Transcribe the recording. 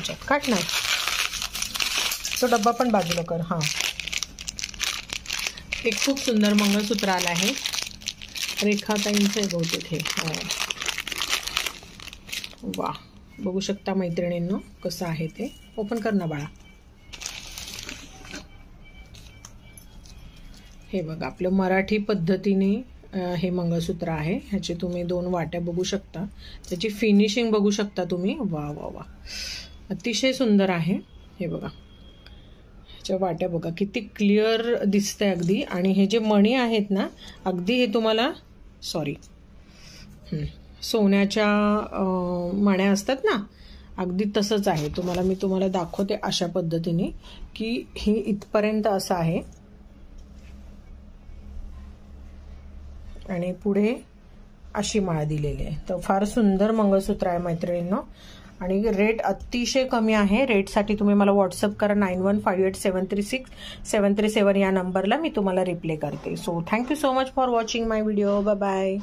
ह्याच्यात काट नाही, तो डब्बा पण बाजूला कर। हां, एक खूप सुंदर मंगळसूत्र आलं आहे, रेखाताईंचं आहे बहुतेक हे। वा, बघू शकता मैत्रिणींनो कसं आहे ते। ओपन कर ना बाळा। हे बघा, आपलं मराठी पद्धतीने हे मंगळसूत्र आहे। ह्याचे तुम्ही 2 वाट्या बघू शकता, त्याची फिनिशिंग बघू शकता तुम्ही। वा वा वा, अतिशय सुंदर आहे। हे बघा, ह्याच्या वाट्या बघा किती क्लिअर दिसतंय अगदी। आणि हे जे मणी आहेत ना, अगदी हे तुम्हाला सोन्याच्या मण्या असतात ना, अगदी तसंच आहे। मी तुम्हाला दाखवते अशा पद्धतीने की हे इथपर्यंत असं आहे आणि पुढे अशी माळ दिलेली आहे। तर फार सुंदर मंगळसूत्र आहे मैत्रिणींनो, आणि रेट अतिशय कमी आहे। रेटसाठी तुम्ही मला व्हॉट्सअप करा 9158736737 या नंबरला, मी तुम्हाला रिप्लाय करते। So thank you so much for watching my video. Bye bye.